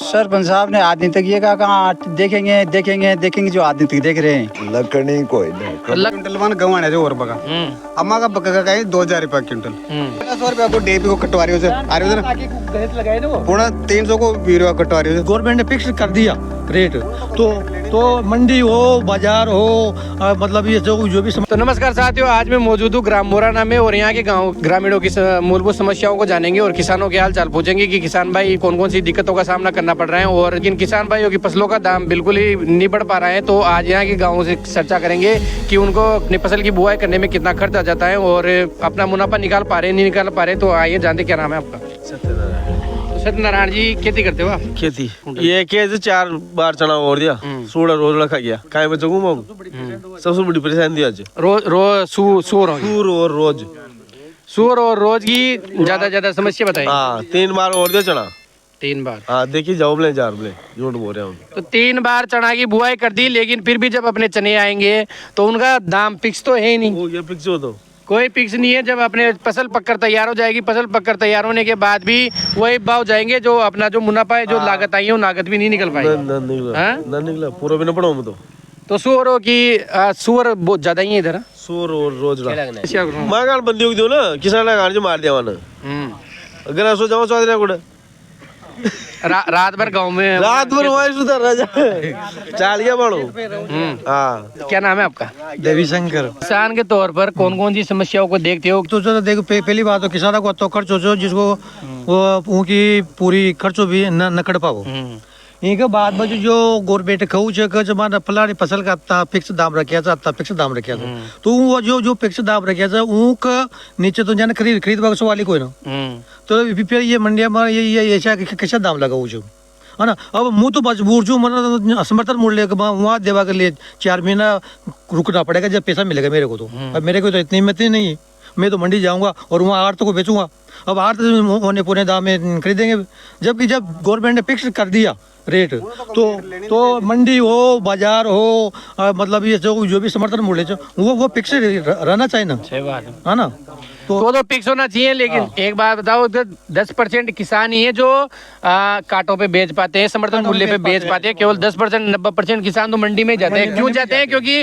सरपंच साहब ने आदमी तक ये कहा देखेंगे देखेंगे देखेंगे, जो आदमी तक देख रहे हैं लकड़ी कोई नहीं क्विंटल वन गंवाने जो और बगा अम्मा का बक्का का 2000 रुपया क्विंटल 100 रुपया को डीएपी को कटवा रही हो आ रही हो पूरा 300 को यूरिया कटवा रही हो। गवर्नमेंट ने फिक्स कर दिया रेट, तो मंडी हो बाजार हो मतलब ये जो भी तो नमस्कार साथियों, आज मैं मौजूद हूँ ग्राम मोराना में और यहाँ के गांव ग्रामीणों की मूलभूत समस्याओं को जानेंगे और किसानों के हाल चाल पूछेंगे कि किसान भाई कौन कौन सी दिक्कतों का सामना करना पड़ रहा है और जिन किसान भाइयों की फसलों का दाम बिल्कुल ही नहीं बढ़ पा रहा है। तो आज यहाँ के गाँवों से चर्चा करेंगे कि उनको अपनी फसल की बुआई करने में कितना खर्च आ जाता है और अपना मुनाफा निकाल पा रहे नहीं निकाल पा रहे। तो आइए जानते क्या नाम है आपका। सत्यनारायण जी, खेती करते हो आप? खेती ये कैसे 4 बार चना ओढ़ दिया, सूड़ा रोज रखा गया काय बच्चों को सबसे बड़ी परेशानी आज सूर और रोज की ज्यादा समस्या बताइए। हाँ 3 बार ओढ़ दिया चना, 3 बार। हाँ देखिए जाओ बोले 4 बोले झूठ बोल रहे हैं। तो 3 बार चना की बुआई कर दी, लेकिन फिर भी जब अपने चने आएंगे तो उनका दाम फिक्स तो है ही नहीं। हो गया फिक्स हो तो कोई फिक्स नहीं है। जब अपने फसल पककर तैयार हो जाएगी, फसल पककर तैयार होने के बाद भी वही भाव जाएंगे, जो अपना जो मुनाफा है जो लागत आई है वो लागत भी नहीं निकल पाएगी। न निकला पूरा भी न पढ़ो मैं तो सुअरों की सुअर बहुत ज्यादा ही है इधर। सूर और रोज मांगाल बंदी दो ना किसान जो मार दिया अगर सो जाओ चौधरी को रात भर गांव में रात भर वही सुधर राजा चाल गया बड़ो। हाँ क्या नाम है आपका? देवी शंकर। किसान के तौर पर कौन कौन सी समस्याओं को देखते हो? तो देखो पहली बात तो किसानों को तो खर्च हो जिसको वो उनकी पूरी खर्चो भी न कर पाओ। इनके बाद में जो गवर्नमेंट खाऊ जमाना फलानी फसल का इतना फिक्स दाम रखा था, इतना फिक्स दाम रखा था, तो वो जो फिक्स दाम रखा था उनका नीचे तो जाने खरीद वाली कोई ना, तो फिर ये मंडिया में ये ऐसा कैसा दाम लगा वो जो है ना। अब मुँह तो मजबूर जो मतलब असमर्थन मूल्य वहाँ देवा के लिए 4 महीना रुकना पड़ेगा जब पैसा मिलेगा मेरे को। तो अब मेरे को तो इतनी हिम्मत ही नहीं है, मैं तो मंडी जाऊंगा और वहाँ आड़त को बेचूंगा। अब आड़त होने पुणे दाम में खरीदेंगे, जबकि जब गवर्नमेंट ने फिक्स कर दिया रेट तो मंडी हो बाजार हो मतलब ये जो भी समर्थन मूल्य वो फिक्स रहना चाहिए ना। सही बात है ना। तो फिक्स होना चाहिए, लेकिन एक बात बताओ, 10% किसान ही है जो कांटों पे बेच पाते हैं, समर्थन मूल्य पे बेच पाते हैं। केवल 10% 90% किसान तो मंडी में जाते हैं। क्यों जाते हैं? क्योंकि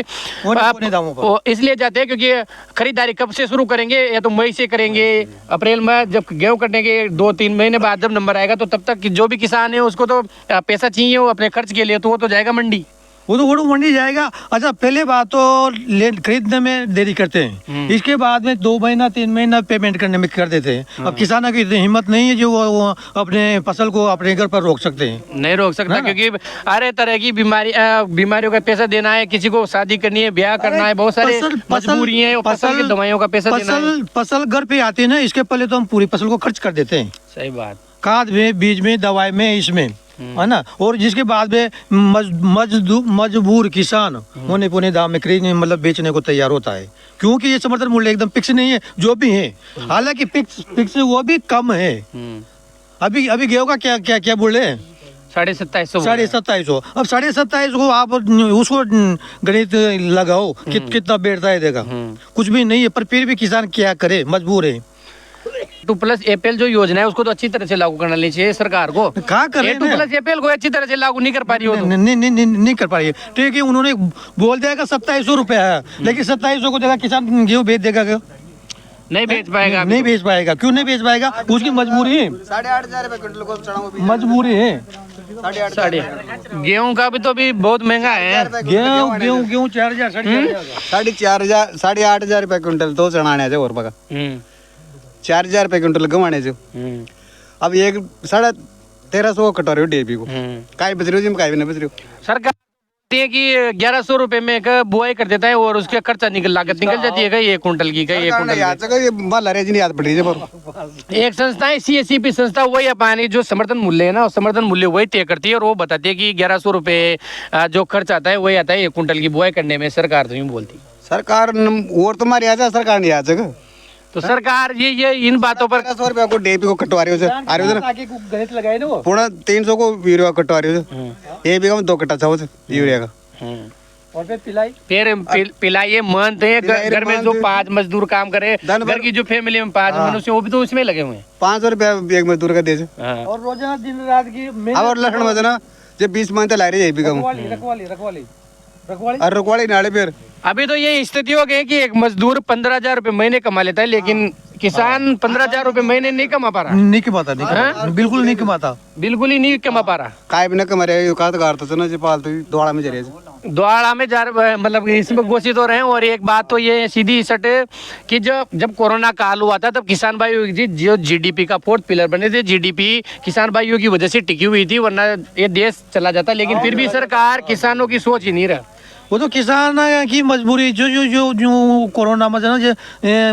इसलिए जाते हैं क्योंकि खरीदारी कब से शुरू करेंगे, या तो मई से करेंगे, अप्रैल में जब गेहूं कटने के 2-3 महीने बाद जब नंबर आएगा तो तब तक जो भी किसान है उसको तो पैसा चाहिए वो अपने खर्च के लिए, तो वो तो जाएगा मंडी। वो तो मंडी जाएगा। अच्छा पहले बात तो खरीदने में देरी करते हैं, इसके बाद में 2 महीना 3 महीना पेमेंट करने में कर देते हैं। अब किसानों की इतनी हिम्मत नहीं है जो वो अपने फसल को अपने घर पर रोक सकते हैं। नहीं रोक सकता, क्योंकि हर तरह की बीमारियों का पैसा देना है, किसी को शादी करनी है, ब्याह करना है, बहुत सारे मजबूरी है, फसल की दवाइयों का पैसा देना है। फसल घर पे आती है ना, इसके पहले तो हम पूरी फसल को खर्च कर देते हैं। सही बात। खाद में, बीज में, दवाई में, इसमें है ना। और जिसके बाद में मजबूर किसान होने पुने दाम में खरीदने मतलब बेचने को तैयार होता है, क्योंकि ये समर्थन मूल्य एकदम फिक्स नहीं है जो भी है। हालांकि फिक्स वो भी कम है। अभी गेहूं का क्या बोल रहे हैं? 2750। अब 2750 को आप उसको गणित लगाओ कितना बैठता है देगा, कुछ भी नहीं है। पर फिर भी किसान क्या करे, मजबूर है। 2+APL जो योजना है उसको तो अच्छी तरह से लागू करना चाहिए सरकार को। कहाँ कर रहे हैं? 2+APL को अच्छी तरह से लागू नहीं कर पा रही हो। नहीं कर पा रही है। ठीक है, उन्होंने बोल दिया 2700 रुपया है, लेकिन 2700 को देगा किसान गेहूँ बेच देगा क्या? नहीं बेच पाएगा। नहीं बेच पाएगा। क्यों नहीं बेच पाएगा? उसकी मजबूरी है। 8,500 रुपए क्विंटल को चना मजबूरी है। गेहूं का भी तो अभी बहुत महंगा है। गेहूं 4,000 8,500 रुपए क्विंटल तो चना आने और बगा 4,000 रुपए क्विंटल गंवाने जो। अब एक 1350 कटवा रहे हो डीएपी को, काय बच रही हो जिम काय भी नहीं बच रही हो। सरकार कि 1100 रुपए में बुआई कर देता है और उसके खर्चा लागत निकल जाती है एक कुंटल की। एक संस्था है CSCP संस्था, वही अपनी जो समर्थन मूल्य है ना, समर्थन मूल्य वही तय करती है और वो बताती है कि 1100 रुपए जो खर्च आता है वही आता है 1 कुंटल की बुआई करने में। सरकार तो यूँ बोलती, सरकार और तुम्हारी आ सरकार नहीं आ सके। तो सरकार ये इन बातों पर 100 रुपया को डीएपी को कटवा रही हो आ रही हो गणित लगाए ना, पूरा 300 को यूरिया कटवा रही हो। ये भी 2 कट्टा चाहो यूरिया का। और फिर पिलाई पिलाइए मंथ है पिलाइए घर में month। जो 5 मजदूर काम करे दिन भर- घर की जो फैमिली में 5 हाँ। मनुष्य वो भी तो उसमें लगे हुए हैं 500 रुपया एक मजदूर का दे छे। हाँ। और रोजाना दिन रात की अब और लक्षण में ना जब 20 मंथ ला रही है भी कम रखवाली और रुकवाड़ी नाले फिर अभी तो ये स्थिति हो गई कि एक मजदूर 15,000 रुपए महीने कमा लेता है लेकिन किसान 15,000 रुपए महीने नहीं कमा पा रहा नहीं कमाता नहीं कमाता, बिल्कुल नहीं कमाता। बिल्कुल ही नहीं कमा पा रहा काय भी न कमरे कात गारता छ ना जे पालतू दोड़ा में जरे द्वारा में जा मतलब इसमें घोषित हो रहे हैं। और एक बात तो ये सीधी सट कि जब कोरोना काल हुआ था तब किसान भाइयों जी जो जीडीपी का 4th पिलर बने थे जीडीपी किसान भाइयों की वजह से टिकी हुई थी वरना ये देश चला जाता लेकिन फिर भी सरकार किसानों की सोच ही नहीं रहा। वो तो किसान की मजबूरी जो जो जो जो कोरोना में जो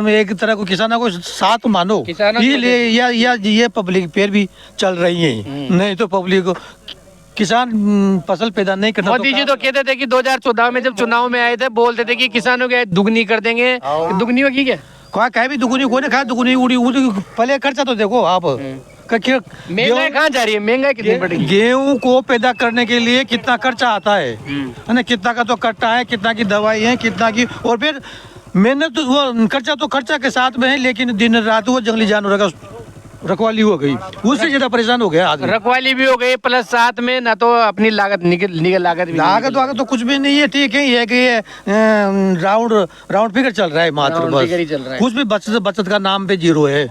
एक तरह को किसानों को साथ मानो किसानों ये को- ले या ये पब्लिक फिर भी चल रही है नहीं तो पब्लिक को किसान फसल पैदा नहीं करता मोदी जी तो कहते थे कि 2014 में जब चुनाव में आए थे बोलते थे कि किसानों के दुगनी कर देंगे दुगनी होगी क्या कहीं भी दुगुनी कोई ना खा दुगुनी उड़ी उड़ी पहले खर्चा तो देखो आप महंगाई कहाँ जा रही है महंगाई कितनी बढ़ेगी गेहूं को पैदा करने के लिए कितना खर्चा आता है ना कितना का तो कट्टा है कितना की दवाई है कितना की और फिर मेहनत वो खर्चा तो खर्चा के साथ में है लेकिन दिन रात वो जंगली जानवरों का रखवाली हो गई उससे ज्यादा परेशान हो गया आदमी। रखवाली भी हो गई प्लस साथ में ना तो अपनी लागत निकल लागत भी लागत वागत तो कुछ भी नहीं है ठीक है ये है कि ये राउंड फिगर चल रहा है मात्र राउंड फिगर ही चल रहा बस है। कुछ भी बचत बचत का नाम पे जीरो है।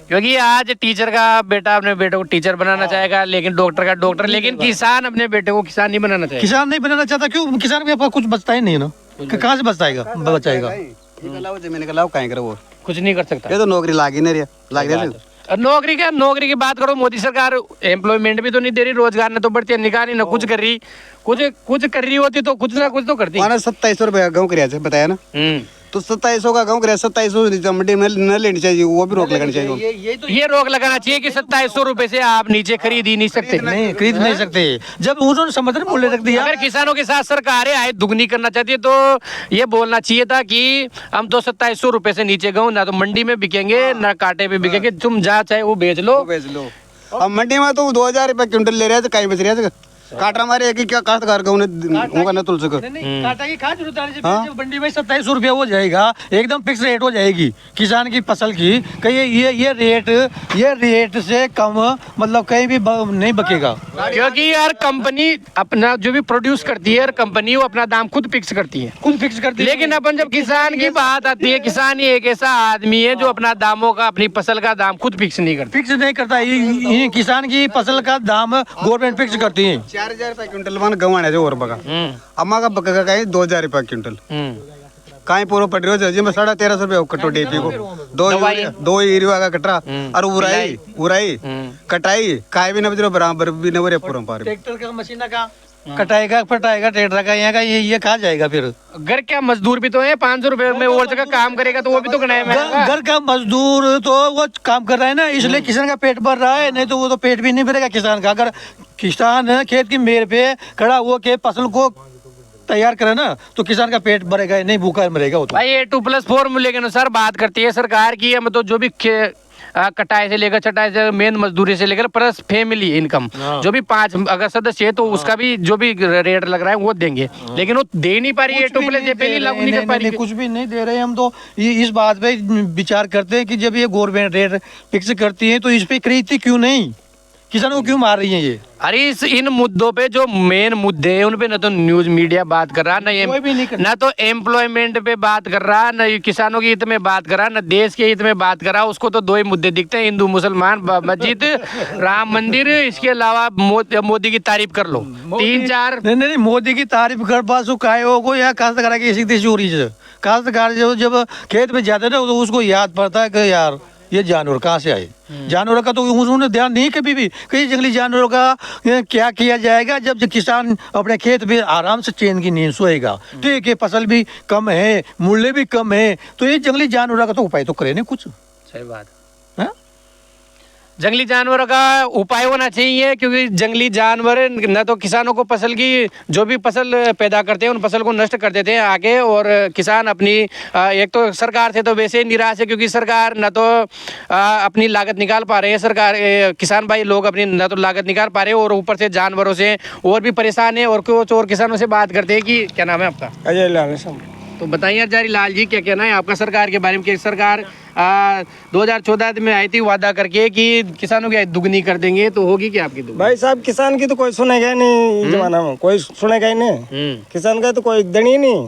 क्योंकि आज टीचर का बेटा अपने बेटे को टीचर बनाना चाहेगा लेकिन डॉक्टर का डॉक्टर लेकिन किसान अपने बेटे को किसान नहीं बनाना चाहेगा। किसान नहीं बनाना चाहता क्यों किसान के पास कुछ बचता ही नहीं ना कहाँ से बचाएगा इनका लाभ जमीन का लाभ काहे करे वो कुछ नहीं कर सकता। ये तो नौकरी लागी नहीं रही लाग रही और नौकरी की बात करो मोदी सरकार एम्प्लॉयमेंट भी तो नहीं दे रही रोजगार ने तो बढ़ती है निकाह नहीं ना कुछ कर रही कुछ कर रही होती तो कुछ ना कुछ तो करती। माना 2700 रुपया गाँव कर बताया ना तो 2700 का गाँव कर 2700 मंडी में न लेनी चाहिए वो भी रोक लगानी चाहिए। ये रोक लगाना चाहिए कि 2700 रुपए से आप नीचे खरीद ही नहीं सकते। नहीं खरीद नहीं सकते जब उन्होंने समर्थन मूल्य रख दिया। अगर किसानों के साथ सरकार आय दुगनी करना चाहती है तो ये बोलना चाहिए था कि हम तो 2700 रुपए से नीचे गेहूं ना तो मंडी में बिकेंगे ना कांटे पे बिकेंगे तुम जहाँ चाहे वो बेच लो। अब मंडी में तो 2000 रुपया क्विंटल ले रहे थे कहीं बेच रहे थे काटरा मारे एक ही क्या काश्तकार का उन्हें न तुल सके काटा की खाद जब मंडी में 2700 रुपया हो जाएगा एकदम फिक्स रेट हो जाएगी किसान की फसल की कहीं ये रेट से कम मतलब कहीं भी नहीं बकेगा। क्योंकि यार कंपनी अपना जो भी प्रोड्यूस करती है कंपनी वो अपना दाम खुद फिक्स करती है खुद फिक्स करती है। लेकिन अपन जब किसान की बात आती है किसान ही एक ऐसा आदमी है जो अपना दामों का अपनी फसल का दाम खुद फिक्स नहीं करता। फिक्स नहीं करता ये किसान की फसल का दाम गवर्नमेंट फिक्स करती है। 4000 रुपया क्विंटल मान गंवाने जो और बगा अम्मा का बका का 2000 रुपया क्विंटल कहीं पूरा पड़ रही हो जी मैं 1350 रुपया कट्टो डीपी को दो यूरिया का कटरा और उराई कटाई काय भी न बजरो बराबर भी न बरे पूरा पार ट्रैक्टर का मशीन का कटाएगा फटाएगा ट्रैक्टर का यहाँ का ये कहा जाएगा फिर घर क्या मजदूर भी तो है 500 रुपए में और जगह काम करेगा तो वो भी तो गनाए में घर का मजदूर तो वो काम कर रहा है ना इसलिए किसान का पेट भर रहा है नहीं तो वो तो पेट भी नहीं भरेगा किसान का। अगर किसान खेत की मेड़ पे खड़ा हुआ के फसल को तैयार करे ना तो किसान का पेट भरेगा नहीं भूखा मरेगा वो तो। भाई 2+4 मूल्य के अनुसार बात करती है सरकार की मतलब जो भी कटाई से लेकर छटाई से मेन मजदूरी से लेकर प्लस फैमिली इनकम जो भी 5 अगर सदस्य है तो उसका भी जो भी रेट लग रहा है वो देंगे लेकिन वो दे नहीं पा रही है 2+ पहली लागू नहीं कर पा रही है। कुछ भी नहीं दे रहे हम तो इस बात पे विचार करते हैं कि जब ये गवर्नमेंट रेट फिक्स करती है तो इस पे खरीदती क्यों नहीं किसानों को क्यों मार रही है ये। अरे इन मुद्दों पे जो मेन मुद्दे हैं उन पे ना तो न्यूज मीडिया बात कर रहा ना तो एम्प्लॉयमेंट पे बात कर रहा ना किसानों के हित में बात कर रहा ना देश के हित में बात कर रहा। उसको तो 2 ही मुद्दे दिखते हैं हिंदू मुसलमान मस्जिद राम मंदिर इसके अलावा मोदी की तारीफ कर लो 3-4 नहीं मोदी की तारीफ कर पास काय हो या काश्तकार की सीधी चोरी से काश्तकार जब खेत में जाते ना तो उसको याद पड़ता है कि यार ये जानवर कहाँ से आए। जानवरों का तो उन्होंने ध्यान नहीं कभी भी कहीं जंगली जानवरों का क्या किया जाएगा जब किसान अपने खेत में आराम से चैन की नींद सोएगा ठीक है फसल भी कम है मूल्य भी कम है तो ये जंगली जानवरों का तो उपाय तो करे नहीं कुछ। सही बात है? जंगली जानवरों का उपाय होना चाहिए, क्योंकि जंगली जानवर न तो किसानों को फसल की जो भी फसल पैदा करते हैं उन फसल को नष्ट कर देते हैं आगे, और किसान अपनी एक तो सरकार से तो वैसे ही निराश है, क्योंकि सरकार न तो अपनी लागत निकाल पा रहे हैं, सरकार किसान भाई लोग अपनी न तो लागत निकाल पा रहे हैं और ऊपर से जानवरों से और भी परेशान है। और कुछ और किसानों से बात करते हैं कि क्या नाम है आपका? अजय लाल सम तो बताइए जारी लाल जी, क्या कहना है आपका सरकार के बारे में? कि सरकार 2014 में आई थी वादा करके कि किसानों की आय दुगनी कर देंगे, तो होगी क्या आपकी दुगनी? भाई साहब किसान की तो कोई सुनेगा ही नहीं इस जमाना में, कोई सुनेगा ही नहीं। किसान का तो कोई धनी ही नहीं,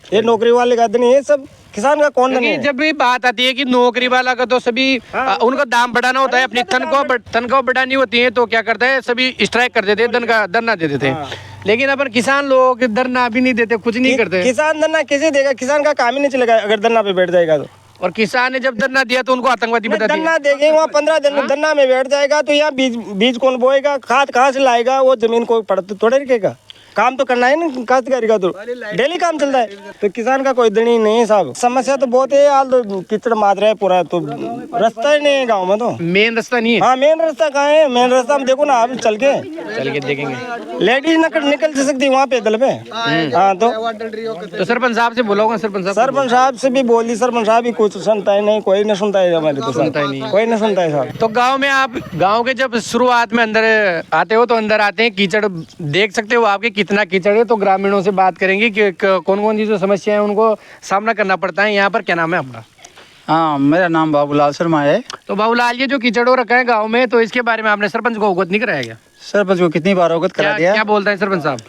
ये नौकरी वाले का धनी है, सब किसान का कौन धनी क्योंकि है? जब भी बात आती है कि नौकरी वाला का तो सभी उनका दाम बढ़ाना होता है, अपनी तनख्वाह बढ़ानी होती है, तो क्या करता है सभी स्ट्राइक कर देते हैं, धरना दे देते हैं। लेकिन अपन किसान लोग धरना भी नहीं देते, कुछ नहीं करते। किसान धरना कैसे देगा? किसान का काम ही नहीं चलेगा अगर धरना पे बैठ जाएगा तो। और किसान ने जब धरना दिया तो उनको आतंकवादी बता दिया। धरना देंगे वहाँ 15 दिन धरना में बैठ जाएगा तो यहाँ बीज कौन बोएगा, खाद कहाँ से लाएगा, वो जमीन को पड़ता थोड़ा रखेगा। काम तो करना है ना काश्तकारी का, तो डेली काम चलता है, तो किसान का कोई धनी नहीं है साहब। समस्या तो बहुत है यार, तो कीचड़ मार रहा है पूरा, तो रास्ता ही नहीं है गाँव में, तो मेन रास्ता नहीं है। हाँ मेन रास्ता कहाँ है? मेन रास्ता हम देखो ना, आप चल के देखेंगे लेडीज निकल सकती है वहाँ पैदल पे। हाँ तो सरपंच साहब से बोला होगा, सरपंच साहब से भी बोली, सरपंच साहब भी कुछ सुनता है नहीं, कोई नहीं सुनता है हमारे, तो कोई नहीं सुनता है साहब। तो गांव में आप गांव के जब शुरुआत में अंदर आते हो तो अंदर आते हैं कीचड़ देख सकते हो आपके कितना कीचड़ है। तो ग्रामीणों से बात करेंगे कि कौन कौन सी जो समस्या है उनको सामना करना पड़ता है यहाँ पर। क्या नाम है आपका? हाँ, मेरा नाम बाबूलाल शर्मा है। तो बाबूलाल, ये जो कीचड़ हो रखा है गांव में, तो इसके बारे में आपने सरपंच को अवगत नहीं कराया क्या? सरपंच को कितनी बार अवगत करा दिया। क्या बोलता है सरपंच साहब?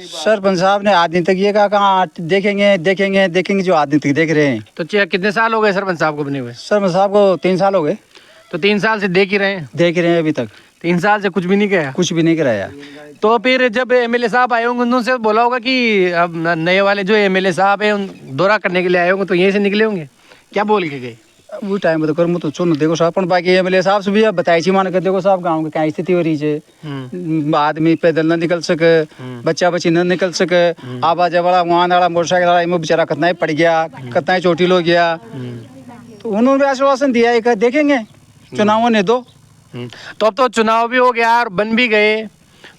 सरपंच साहब ने आज दिन तक ये कहा कहाँ देखेंगे देखेंगे देखेंगे, जो आज दिन तक देख रहे हैं। तो कितने साल हो गए सरपंच साहब को बने हुए? सरपंच साहब को 3 साल हो गए। तो 3 साल से देख ही रहे हैं? देख रहे हैं, अभी तक 3 साल से कुछ भी नहीं किया? कुछ भी नहीं कराया। तो फिर जब एमएलए साहब आए होंगे उनसे बोला होगा कि अब नए वाले जो एमएलए साहब है दौरा करने के लिए आए होंगे, तो यहीं से निकले होंगे, क्या बोल के गए? वो टाइम तो कर तो चुन देखो साहब, बाकी एमएलए साहब से भी अब बताई छी मान कर देखो साहब गाँव की क्या स्थिति हो रही है। आदमी पैदल न निकल सके, बच्चा बच्ची न निकल सके, आवाज वाला वहाँ वाला मोटरसाइकिल वाला में बेचारा कितना ही पड़ गया, कितना ही चोटिल हो गया। तो उन्होंने भी आश्वासन दिया है कि देखेंगे, चुनाव ने दो। तो अब तो चुनाव भी हो गया और बन भी गए,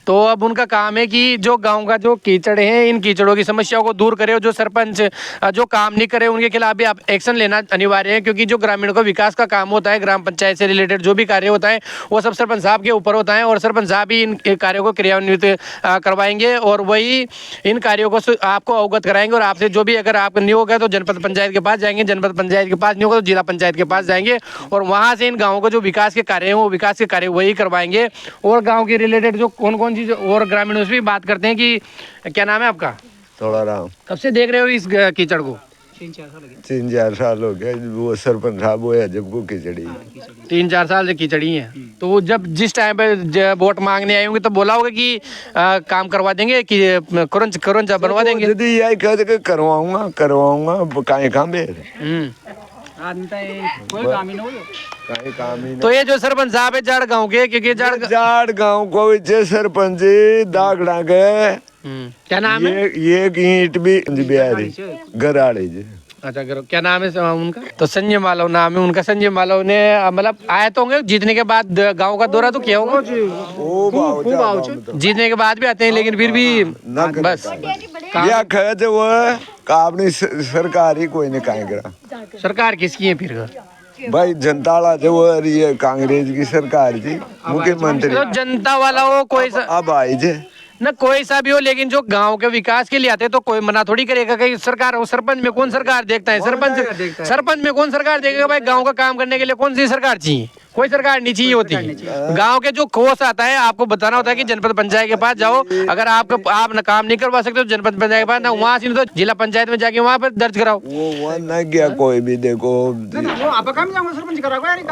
तो अब उनका काम है कि जो गांव का जो कीचड़ है इन कीचड़ों की समस्याओं को दूर करे, और जो सरपंच जो काम नहीं करे उनके खिलाफ भी आप एक्शन लेना अनिवार्य है, क्योंकि जो ग्रामीणों का विकास का काम होता है, ग्राम पंचायत से रिलेटेड जो भी कार्य होता है वो सब सरपंच साहब के ऊपर होता है, और सरपंच साहब ही इन कार्यों को क्रियान्वित करवाएंगे और वही इन कार्यों को आपको अवगत कराएंगे। और आपसे जो भी अगर आप नहीं होगा तो जनपद पंचायत के पास जाएंगे, जनपद पंचायत के पास नहीं होगा तो जिला पंचायत के पास जाएंगे, और वहाँ से इन गाँवों को जो विकास के कार्य हैं वो विकास के कार्य वही करवाएंगे। और गाँव के रिलेटेड जो कौन कौन चीज़ और ग्रामीणों से भी बात करते हैं कि क्या नाम है आपका? थोड़ा राम। कब से देख रहे हो इस कीचड़ को? 3-4 साल हो गए, वो सरपंच साहब हुआ जब को खिचड़ी 3-4 साल से खिचड़ी है। तो जब जिस टाइम पे वोट मांगने आए होंगे तो बोला होगा कि काम करवा देंगे कि करंजा बनवा देंगे। यदि यही कह के करवाऊंगा काहे काम है, कोई काम ही नहीं हो। काहे काम ही तो ये जो सरपंच साहब है जाड़ गांव के, क्योंकि जाड़ गांव को जे सरपंच दागड़ा गए, क्या नाम है? ये ईंट भी बिहारी गराड़े जी। अच्छा करो, क्या नाम है उनका? तो संजय मालव नाम है उनका। संजय मालव ने मतलब आए तो होंगे जीतने के बाद, गांव का दौरा तो किया होगा, जीतने के बाद भी आते हैं, लेकिन फिर भी बस या खैर वो अपनी सरकार ही कोई नहीं काहे करा। सरकार किसकी है फिर? भाई जनता वाला जो ये कांग्रेस की सरकार थी, मुख्यमंत्री तो जनता वाला हो कोई अब आई जे न कोई सा भी हो, लेकिन जो गांव के विकास के लिए आते तो कोई मना थोड़ी करेगा कि सरकार हो। सरपंच में कौन सरकार देखता है? सरपंच में कौन सरकार देखेगा? भाई गांव का काम करने के लिए कौन सी सरकार चाहिए? कोई सरकार नहीं चाहिए होती। गांव के जो कोष आता है आपको बताना होता है कि जनपद पंचायत के पास जाओ, अगर आप काम नहीं करवा सकते तो जनपद पंचायत के पास ना, वहाँ से तो जिला पंचायत में जाके वहाँ पर दर्ज कराओ। वो न गया कोई भी, देखो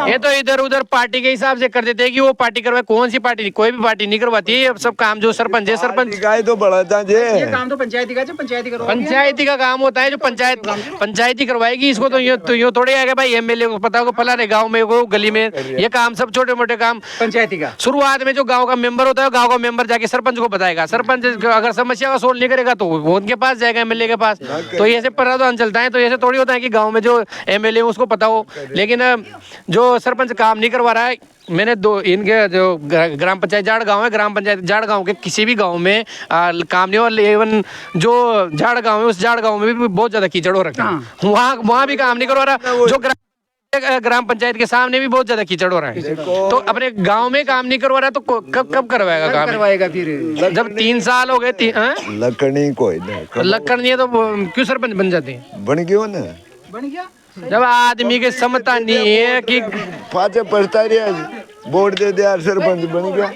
ये तो इधर उधर पार्टी के हिसाब से कर देते हैं कि वो पार्टी करवाए। कौन सी पार्टी? कोई भी पार्टी नहीं करवाती है। सब काम जो सरपंच है, सरपंच गाय तो बड़ा था जे काम तो पंचायती का, पंचायती का काम होता है, जो पंचायती करवाएगी। इसको तो यूँ थोड़े आएगा भाई एमएलए को पता होगा फलाने गाँव में वो गली में ये काम सब छोटे मोटे काम पंचायती का शुरुआत में जो गांव का मेंबर होता है गांव का मेंबर जाके सरपंच को बताएगा, सरपंच अगर समस्या का सोल्व नहीं करेगा तो वो उनके पास जाएगा, एमएलए के पास। तो ऐसे प्रावधान चलता है। तो ऐसे थोड़ी होता है कि गांव में जो एमएलए उसको पता हो, लेकिन जो सरपंच काम नहीं करवा रहा है, मैंने इनके जो ग्राम पंचायत जाड़ गांव है, ग्राम पंचायत जाड़ गांव के किसी भी गांव में काम नहीं हो, इवन जो जाड़ गांव है उस जाड़ गांव में भी बहुत ज्यादा कीचड़ हो रखा है, वहाँ भी काम नहीं करवा रहा। जो ग्राम पंचायत के सामने भी बहुत ज्यादा कीचड़ हो रहा है। तो अपने गांव में काम नहीं करवा रहा तो कब करवाएगा काम? करवाएगा फिर जब 3 साल हो गए लकड़ी कोई नहीं लक्कड़ नहीं है तो क्यों सरपंच बन जाते हैं? बन गयो ना, बन गया। जब आदमी के समता नहीं है कि पाचे पछता रहा वोट दे दिया सरपंच बन गया।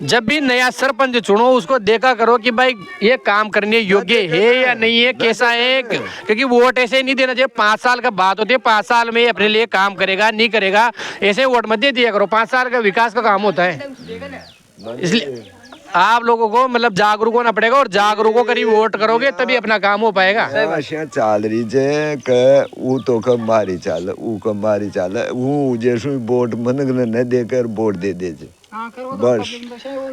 जब भी नया सरपंच चुनो उसको देखा करो कि भाई ये काम करने योग्य है या नहीं है, कैसा है, क्योंकि वोट ऐसे नहीं देना चाहिए। 5 साल का बात होती है, 5 साल में अपने लिए काम करेगा नहीं करेगा ऐसे वोट मत दे दिया करो। 5 साल का विकास का काम होता है, इसलिए आप लोगों को मतलब जागरूक होना पड़ेगा और जागरूक होकर ही वोट करोगे तभी अपना काम हो पाएगा। आशा चाल रही है कि वो तो कब मारी चाल वो कब मारी चाल वो जैसे वोट मन न देकर वोट दे दे बस।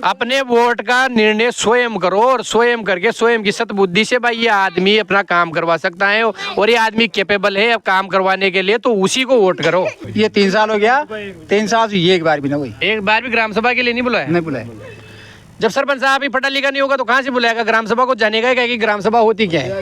अपने वोट का निर्णय स्वयं करो और स्वयं करके स्वयं की सद्बुद्धि से भाई ये आदमी अपना काम करवा सकता है और ये आदमी कैपेबल है अब काम करवाने के लिए, तो उसी को वोट करो। ये 3 साल हो गया, 3 साल से ये एक बार भी ना हुई, एक बार भी ग्राम सभा के लिए नहीं बुलाया? नहीं बुलाए। जब सरपंच साहब ही पढ़ा लिखा नहीं होगा तो कहाँ से बुलाएगा? ग्राम सभा को जानेगा क्या कि ग्राम सभा होती क्या है?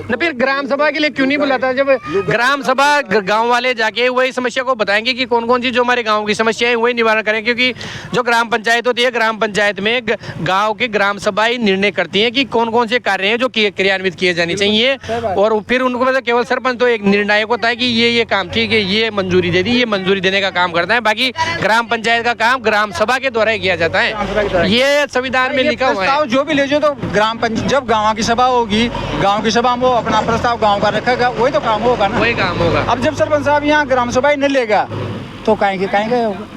न फिर ग्राम सभा के लिए क्यों नहीं बुलाता? जब ग्राम सभा गांव वाले जाके वही समस्या को बताएंगे कि कौन कौन सी जो हमारे गांव की समस्या है वही निवारण करें, क्योंकि जो ग्राम पंचायत होती है ग्राम पंचायत में गाँव के ग्राम सभा ही निर्णय करती है कि कौन कौन से कार्य हैं जो क्रियान्वित किए जाने चाहिए, और फिर उनको मतलब केवल सरपंच तो एक निर्णायक होता है कि ये काम ठीक है, ये मंजूरी दे दी, ये मंजूरी देने का काम करता है। बाकी ग्राम पंचायत का काम ग्राम सभा के द्वारा ही किया जाता है, ये संविधान में लिखा हुआ है। जो भी ले जाओ तो जब गाँव की सभा होगी, गाँव की सभा में वो अपना प्रस्ताव गाँव का रखेगा, वही तो काम होगा ना, वही काम होगा। अब जब सरपंच साहब यहाँ ग्राम सभा ही नहीं लेगा तो कहीं गए होगा।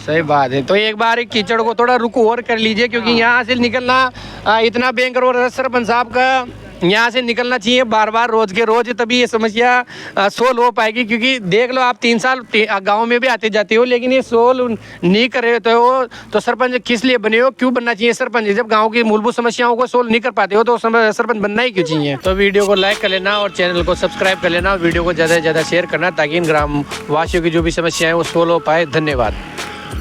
सही बात है। तो एक बार कीचड़ को थोड़ा रुको और कर लीजिए, क्योंकि यहाँ से निकलना इतना भयंकर हो रहा है सरपंच साहब का, यहाँ से निकलना चाहिए बार बार रोज के रोज, तभी ये समस्या सोल्व हो पाएगी। क्योंकि देख लो आप 3 साल गांव में भी आते जाते हो लेकिन ये सोल्व नहीं कर रहे हो तो सरपंच किस लिए बने हो? क्यों बनना चाहिए सरपंच? जब गांव की मूलभूत समस्याओं को सोल्व नहीं कर पाते हो तो सरपंच बनना ही क्यों चाहिए? तो वीडियो को लाइक कर लेना और चैनल को सब्सक्राइब कर लेना, वीडियो को ज़्यादा से ज़्यादा शेयर करना ताकि इन ग्राम वासियों की जो भी समस्या है वो सोल्व हो पाए। धन्यवाद।